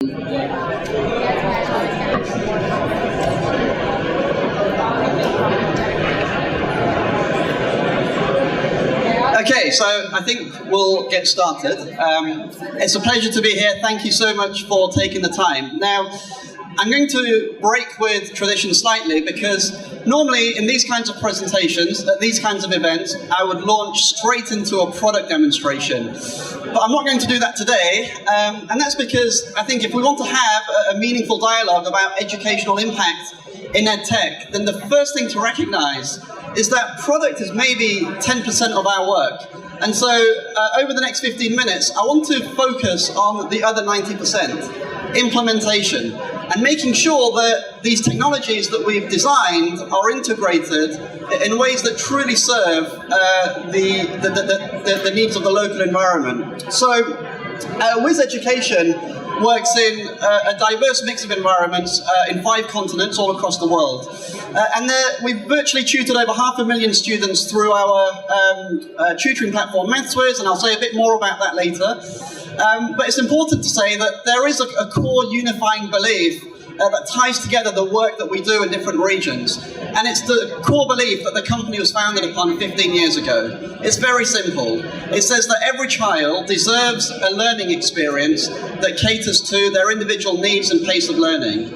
Okay, so I think we'll get started. It's a pleasure to be here. Thank you so much for taking the time. Now, I'm going to break with tradition slightly because normally in these kinds of presentations, at these kinds of events, I would launch straight into a product demonstration. But I'm not going to do that today, and that's because I think if we want to have a meaningful dialogue about educational impact in EdTech, then the first thing to recognize is that product is maybe 10% of our work. And so over the next 15 minutes, I want to focus on the other 90%, implementation, and making sure that these technologies that we've designed are integrated in ways that truly serve the needs of the local environment. So Whizz Education works in a diverse mix of environments in 5 continents all across the world. And we've virtually tutored over 500,000 students through our tutoring platform Maths-Whizz, and I'll say a bit more about that later. But it's important to say that there is a core unifying belief that ties together the work that we do in different regions. And it's the core belief that the company was founded upon 15 years ago. It's very simple. It says that every child deserves a learning experience that caters to their individual needs and pace of learning.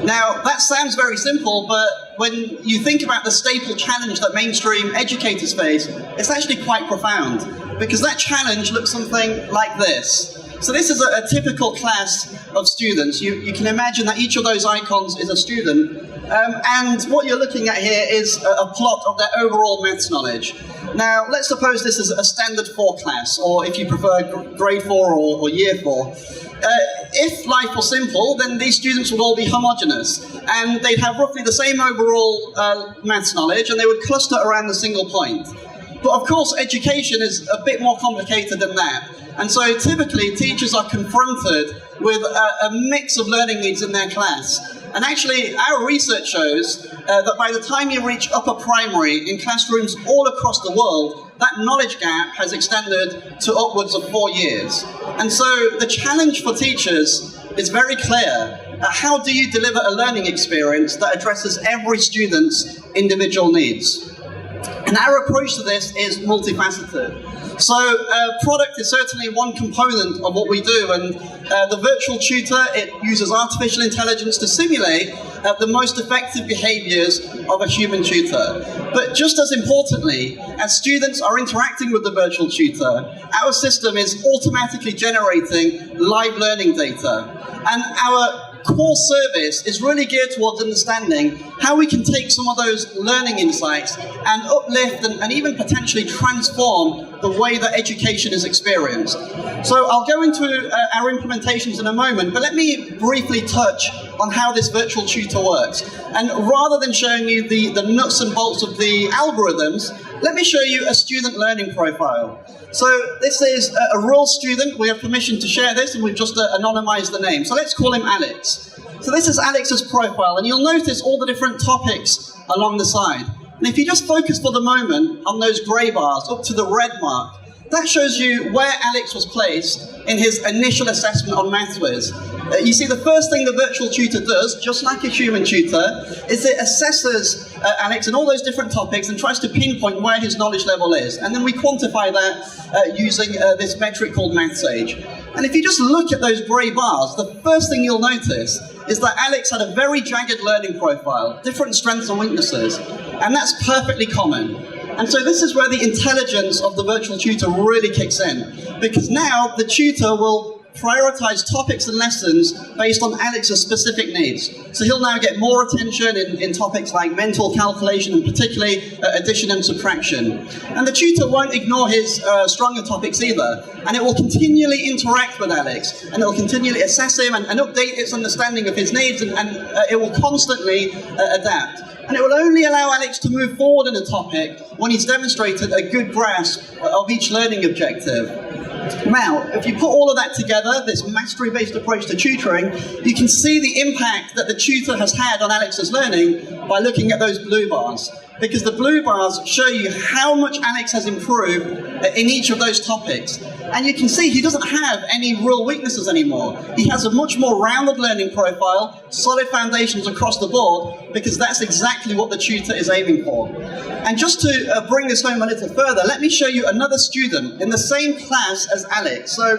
Now, that sounds very simple, but when you think about the staple challenge that mainstream educators face, it's actually quite profound, because that challenge looks something like this. So this is a typical class of students. You can imagine that each of those icons is a student, and what you're looking at here is a plot of their overall maths knowledge. Now, let's suppose this is a standard 4 class, or if you prefer grade 4 or year 4. If life was simple, then these students would all be homogeneous, and they'd have roughly the same overall maths knowledge, and they would cluster around a single point. But of course, education is a bit more complicated than that. And so typically, teachers are confronted with a mix of learning needs in their class. And actually, our research shows that by the time you reach upper primary in classrooms all across the world, that knowledge gap has extended to upwards of 4 years. And so the challenge for teachers is very clear. How do you deliver a learning experience that addresses every student's individual needs? And our approach to this is multifaceted. So product is certainly one component of what we do, and the virtual tutor, it uses artificial intelligence to simulate the most effective behaviors of a human tutor. But just as importantly, as students are interacting with the virtual tutor, our system is automatically generating live learning data. And our core service is really geared towards understanding how we can take some of those learning insights and uplift and even potentially transform the way that education is experienced. So I'll go into our implementations in a moment, but let me briefly touch on how this virtual tutor works. And rather than showing you the nuts and bolts of the algorithms, let me show you a student learning profile. So this is a real student. We have permission to share this, and we've just anonymized the name. So let's call him Alex. So this is Alex's profile, and you'll notice all the different topics along the side. And if you just focus for the moment on those gray bars up to the red mark, that shows you where Alex was placed in his initial assessment on Maths-Whizz. You see, the first thing the virtual tutor does, just like a human tutor, is it assesses Alex in all those different topics and tries to pinpoint where his knowledge level is. And then we quantify that using this metric called Maths-Age. And if you just look at those grey bars, the first thing you'll notice is that Alex had a very jagged learning profile, different strengths and weaknesses, and that's perfectly common. And so this is where the intelligence of the virtual tutor really kicks in, because now the tutor will prioritize topics and lessons based on Alex's specific needs. So he'll now get more attention in topics like mental calculation, and particularly addition and subtraction. And the tutor won't ignore his stronger topics either, and it will continually interact with Alex, and it will continually assess him and update its understanding of his needs, and it will constantly adapt. And it will only allow Alex to move forward in a topic when he's demonstrated a good grasp of each learning objective. Now, if you put all of that together, this mastery-based approach to tutoring, you can see the impact that the tutor has had on Alex's learning by looking at those blue bars. Because the blue bars show you how much Alex has improved in each of those topics. And you can see he doesn't have any real weaknesses anymore. He has a much more rounded learning profile, solid foundations across the board, because that's exactly what the tutor is aiming for. And just to bring this home a little further, let me show you another student in the same class as Alex. So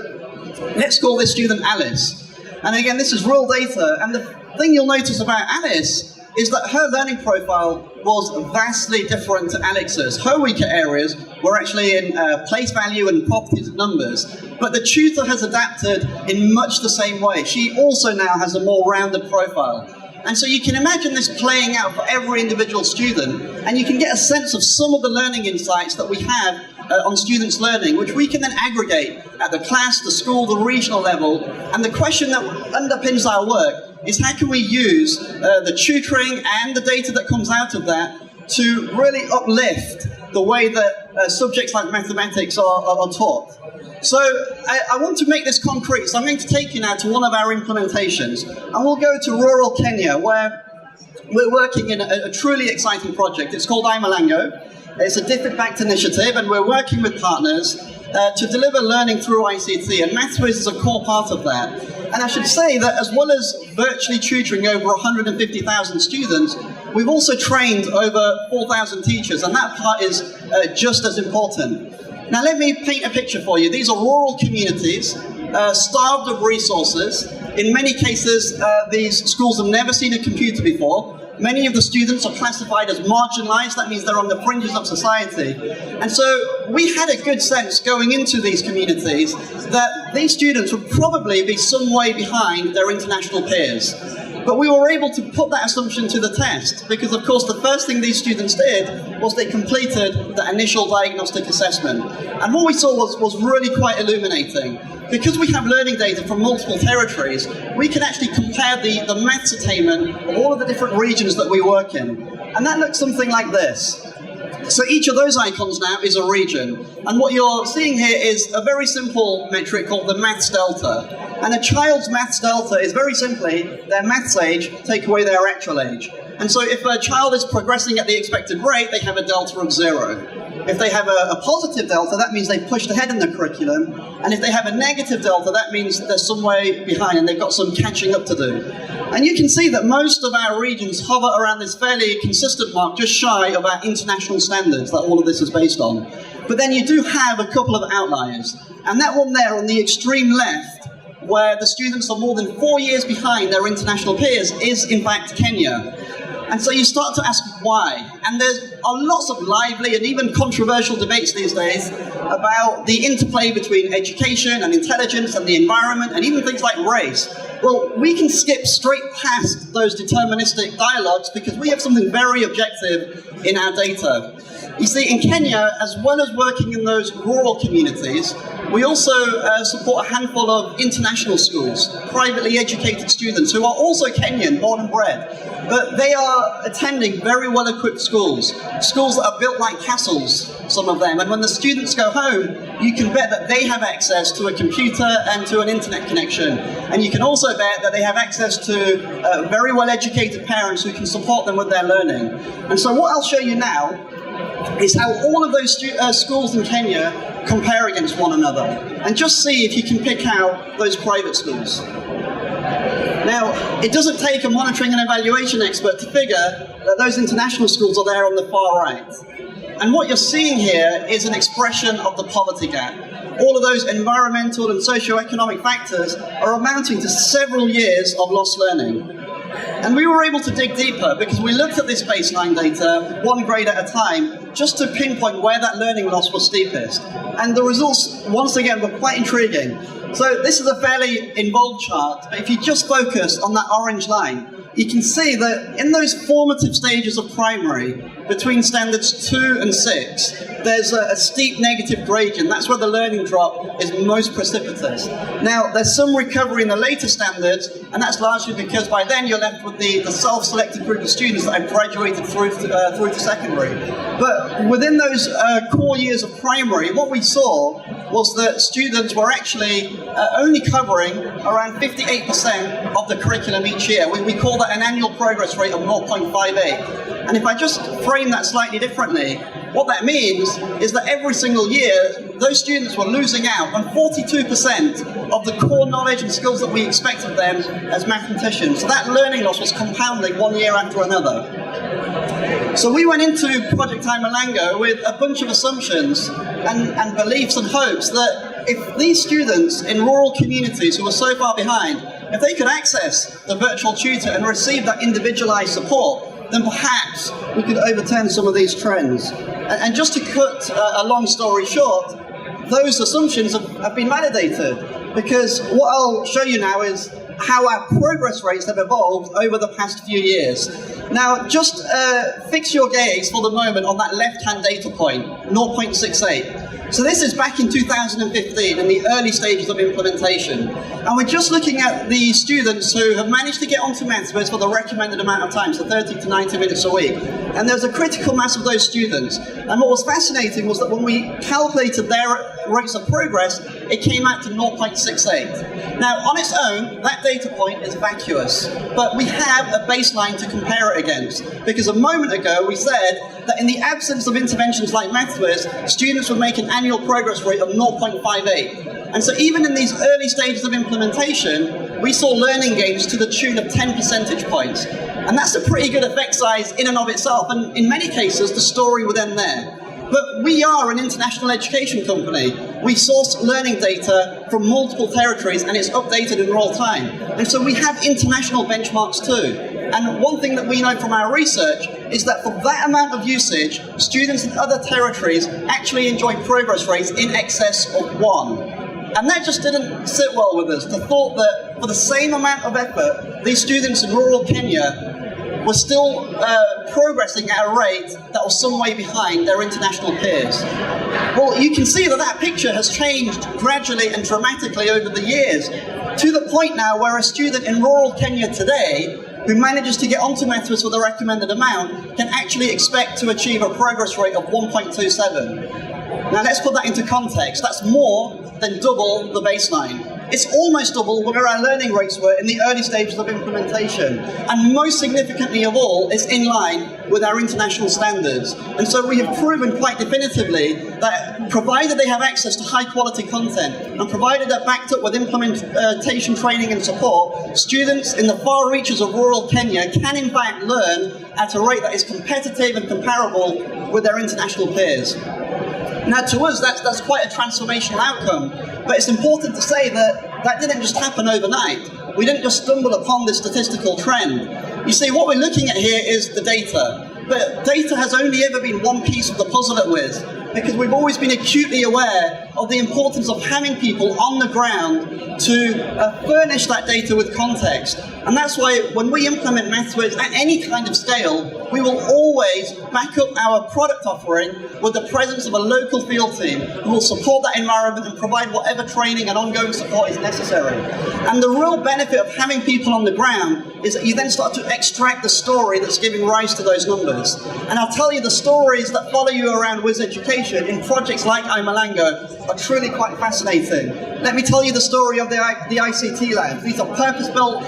let's call this student Alice. And again, this is real data. And the thing you'll notice about Alice is that her learning profile was vastly different to Alex's. Her weaker areas were actually in place value and properties of numbers, but the tutor has adapted in much the same way. She also now has a more rounded profile. And so you can imagine this playing out for every individual student, and you can get a sense of some of the learning insights that we have on students' learning, which we can then aggregate at the class, the school, the regional level. And the question that underpins our work is how can we use the tutoring and the data that comes out of that to really uplift the way that subjects like mathematics are taught. So I want to make this concrete, so I'm going to take you now to one of our implementations, and we'll go to rural Kenya, where we're working in a truly exciting project. It's called Imalango. It's a district-backed initiative, and we're working with partners to deliver learning through ICT, and Maths-Whizz is a core part of that. And I should say that as well as virtually tutoring over 150,000 students, we've also trained over 4,000 teachers, and that part is just as important. Now let me paint a picture for you. These are rural communities, starved of resources. In many cases, these schools have never seen a computer before. Many of the students are classified as marginalized. That means they're on the fringes of society. And so we had a good sense going into these communities that these students would probably be some way behind their international peers. But we were able to put that assumption to the test because, of course, the first thing these students did was they completed the initial diagnostic assessment. And what we saw was really quite illuminating. Because we have learning data from multiple territories, we can actually compare the maths attainment of all of the different regions that we work in. And that looks something like this. So each of those icons now is a region. And what you're seeing here is a very simple metric called the maths delta. And a child's maths delta is very simply their maths age, take away their actual age. And so if a child is progressing at the expected rate, they have a delta of 0. If they have a positive delta, that means they've pushed ahead in the curriculum. And if they have a negative delta, that means they're some way behind and they've got some catching up to do. And you can see that most of our regions hover around this fairly consistent mark, just shy of our international standards that all of this is based on. But then you do have a couple of outliers. And that one there on the extreme left, where the students are more than 4 years behind their international peers, is in fact Kenya. And so you start to ask why. And there are lots of lively and even controversial debates these days about the interplay between education and intelligence and the environment and even things like race. Well, we can skip straight past those deterministic dialogues because we have something very objective in our data. You see, in Kenya, as well as working in those rural communities, we also support a handful of international schools, privately educated students who are also Kenyan, born and bred. But they are attending very well-equipped schools, schools that are built like castles, some of them. And when the students go home, you can bet that they have access to a computer and to an internet connection. And you can also bet that they have access to very well-educated parents who can support them with their learning. And so what I'll show you now is how all of those schools in Kenya compare against one another. And just see if you can pick out those private schools. Now, it doesn't take a monitoring and evaluation expert to figure that those international schools are there on the far right. And what you're seeing here is an expression of the poverty gap. All of those environmental and socio-economic factors are amounting to several years of lost learning. And we were able to dig deeper because we looked at this baseline data, one grade at a time, just to pinpoint where that learning loss was steepest. And the results, once again, were quite intriguing. So this is a fairly involved chart, but if you just focus on that orange line, you can see that in those formative stages of primary, between standards 2 and 6, there's a steep negative gradient. That's where the learning drop is most precipitous. Now, there's some recovery in the later standards, and that's largely because by then you're left with the self-selected group of students that have graduated through to secondary. But within those core years of primary, what we saw was that students were actually only covering around 58% of the curriculum each year. We call that an annual progress rate of 0.58. And if I just frame that slightly differently, What that means is that every single year, those students were losing out on 42% of the core knowledge and skills that we expect of them as mathematicians. So that learning loss was compounding one year after another. So we went into Project Imalango with a bunch of assumptions and beliefs and hopes that if these students in rural communities who were so far behind, if they could access the virtual tutor and receive that individualized support, then perhaps we could overturn some of these trends. And just to cut a long story short, those assumptions have been validated, because what I'll show you now is how our progress rates have evolved over the past few years. Now, just fix your gaze for the moment on that left-hand data point, 0.68. So this is back in 2015, in the early stages of implementation. And we're just looking at the students who have managed to get onto Maths-Whizz for the recommended amount of time, so 30 to 90 minutes a week. And there's a critical mass of those students. And what was fascinating was that when we calculated their rates of progress, it came out to 0.68. Now, on its own, that data point is vacuous, but we have a baseline to compare it against. Because a moment ago, we said that in the absence of interventions like Maths-Whizz, students would make an annual progress rate of 0.58. And so even in these early stages of implementation, we saw learning gains to the tune of 10 percentage points. And that's a pretty good effect size in and of itself, and in many cases, the story would end there. But we are an international education company. We source learning data from multiple territories, and it's updated in real time. And so we have international benchmarks too. And one thing that we know from our research is that for that amount of usage, students in other territories actually enjoy progress rates in excess of 1. And that just didn't sit well with us, the thought that for the same amount of effort, these students in rural Kenya were still progressing at a rate that was some way behind their international peers. Well, you can see that that picture has changed gradually and dramatically over the years, to the point now where a student in rural Kenya today who manages to get onto Maths-Whizz for the recommended amount can actually expect to achieve a progress rate of 1.27. Now let's put that into context. That's more than double the baseline. It's almost double where our learning rates were in the early stages of implementation. And most significantly of all, it's in line with our international standards. And so we have proven quite definitively that provided they have access to high quality content, and provided they're backed up with implementation training and support, students in the far reaches of rural Kenya can in fact learn at a rate that is competitive and comparable with their international peers. Now to us, that's quite a transformational outcome, but it's important to say that that didn't just happen overnight. We didn't just stumble upon this statistical trend. You see, what we're looking at here is the data, but data has only ever been one piece of the puzzle at Whizz, because we've always been acutely aware of the importance of having people on the ground to furnish that data with context. And that's why when we implement Maths-Whizz at any kind of scale, we will always back up our product offering with the presence of a local field team who will support that environment and provide whatever training and ongoing support is necessary. And the real benefit of having people on the ground is that you then start to extract the story that's giving rise to those numbers. And I'll tell you, the stories that follow you around Whizz Education in projects like Imalango are truly quite fascinating. Let me tell you the story of the ICT labs. These are purpose-built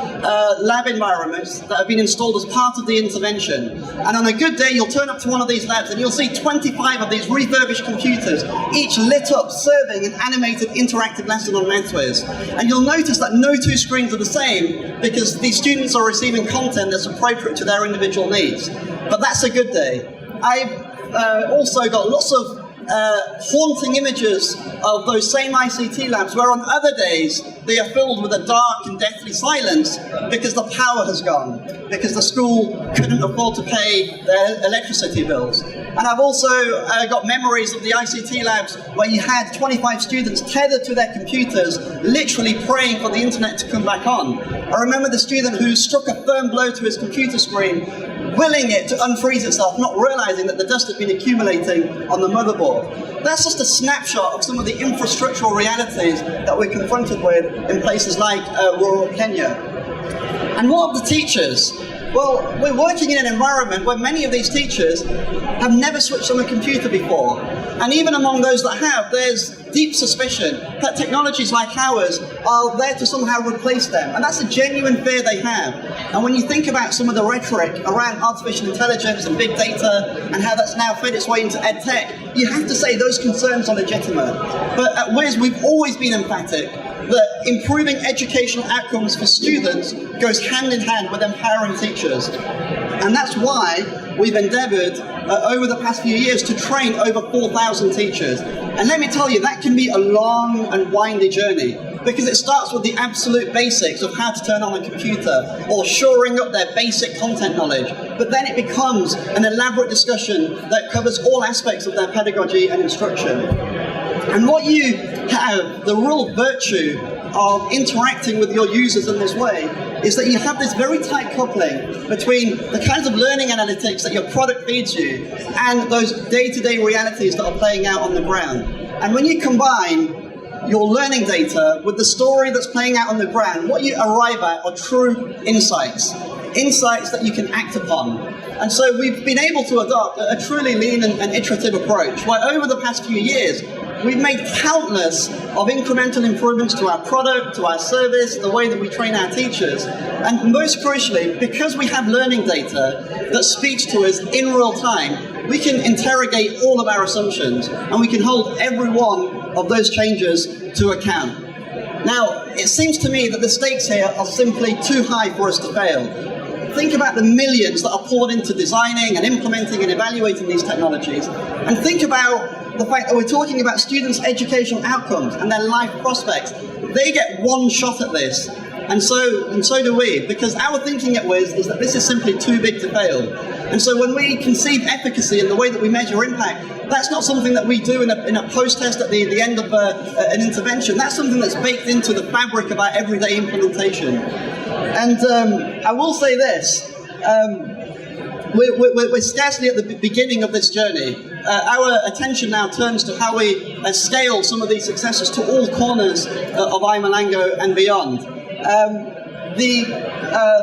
lab environments that have been installed as part of the intervention. And on a good day, you'll turn up to one of these labs and you'll see 25 of these refurbished computers, each lit up, serving an animated interactive lesson on Maths-Whizz. And you'll notice that no two screens are the same, because these students are receiving content that's appropriate to their individual needs. But that's a good day. I've also got lots of haunting images of those same ICT labs where on other days they are filled with a dark and deathly silence because the power has gone, because the school couldn't afford to pay their electricity bills. And I've also got memories of the ICT labs where you had 25 students tethered to their computers, literally praying for the internet to come back on. I remember the student who struck a firm blow to his computer screen, willing it to unfreeze itself, not realizing that the dust had been accumulating on the motherboard. That's just a snapshot of some of the infrastructural realities that we're confronted with in places like rural Kenya. And what of the teachers? Well, we're working in an environment where many of these teachers have never switched on a computer before. And even among those that have, there's deep suspicion that technologies like ours are there to somehow replace them. And that's a genuine fear they have. And when you think about some of the rhetoric around artificial intelligence and big data and how that's now fed its way into ed tech, you have to say those concerns are legitimate. But at Whizz, we've always been emphatic that improving educational outcomes for students goes hand in hand with empowering teachers. And that's why we've endeavoured over the past few years to train over 4,000 teachers. And let me tell you, that can be a long and windy journey, because it starts with the absolute basics of how to turn on a computer or shoring up their basic content knowledge. But then it becomes an elaborate discussion that covers all aspects of their pedagogy and instruction. And what you have, the real virtue of interacting with your users in this way, is that you have this very tight coupling between the kinds of learning analytics that your product feeds you and those day-to-day realities that are playing out on the ground. And when you combine your learning data with the story that's playing out on the ground, what you arrive at are true insights. Insights that you can act upon. And so we've been able to adopt a truly lean and iterative approach, where over the past few years, we've made countless of incremental improvements to our product, to our service, the way that we train our teachers. And most crucially, because we have learning data that speaks to us in real time, we can interrogate all of our assumptions, and we can hold every one of those changes to account. Now, it seems to me that the stakes here are simply too high for us to fail. Think about the millions that are poured into designing and implementing and evaluating these technologies, and think about the fact that we're talking about students' educational outcomes and their life prospects. They get one shot at this, and so do we, because our thinking at Whizz is that this is simply too big to fail. And so when we conceive efficacy in the way that we measure impact, that's not something that we do in a post-test at the end of an intervention. That's something that's baked into the fabric of our everyday implementation. And I will say this, we're scarcely at the beginning of this journey. Our attention now turns to how we scale some of these successes to all corners of Imalango and beyond. The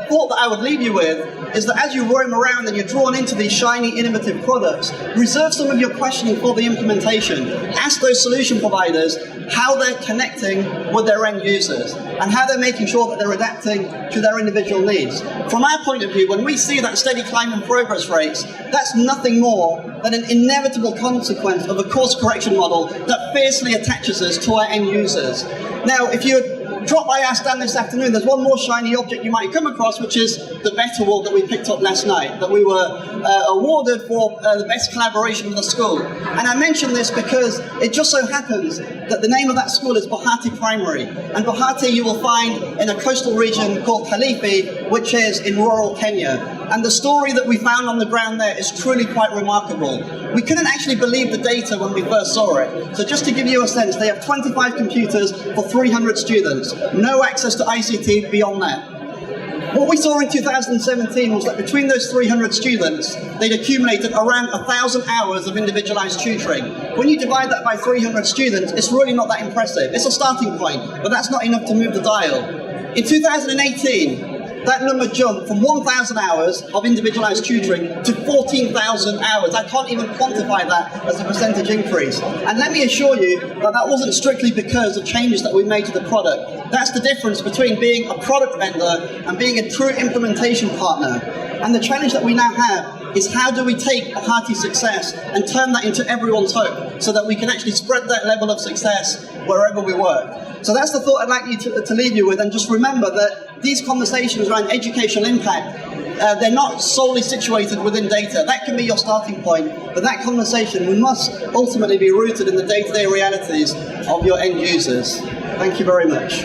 thought that I would leave you with is that as you roam around and you're drawn into these shiny, innovative products, reserve some of your questioning for the implementation. Ask those solution providers how they're connecting with their end users and how they're making sure that they're adapting to their individual needs. From our point of view, when we see that steady climb in progress rates, that's nothing more than an inevitable consequence of a course correction model that fiercely attaches us to our end users. Now, if you drop by our stand this afternoon, there's one more shiny object you might come across, which is the BETT award that we picked up last night, that we were awarded for the best collaboration with the school. And I mention this because it just so happens that the name of that school is Bahati Primary. And Bahati you will find in a coastal region called Kilifi, which is in rural Kenya. And the story that we found on the ground there is truly quite remarkable. We couldn't actually believe the data when we first saw it. So just to give you a sense, they have 25 computers for 300 students. No access to ICT beyond that. What we saw in 2017 was that between those 300 students, they'd accumulated around 1,000 hours of individualized tutoring. When you divide that by 300 students, it's really not that impressive. It's a starting point, but that's not enough to move the dial. In 2018, that number jumped from 1,000 hours of individualized tutoring to 14,000 hours. I can't even quantify that as a percentage increase. And let me assure you that that wasn't strictly because of changes that we made to the product. That's the difference between being a product vendor and being a true implementation partner. And the challenge that we now have is how do we take Bahati's success and turn that into everyone's hope so that we can actually spread that level of success wherever we work. So that's the thought I'd like you to leave you with, and just remember that these conversations around educational impact, they're not solely situated within data. That can be your starting point, but that conversation must ultimately be rooted in the day-to-day realities of your end users. Thank you very much.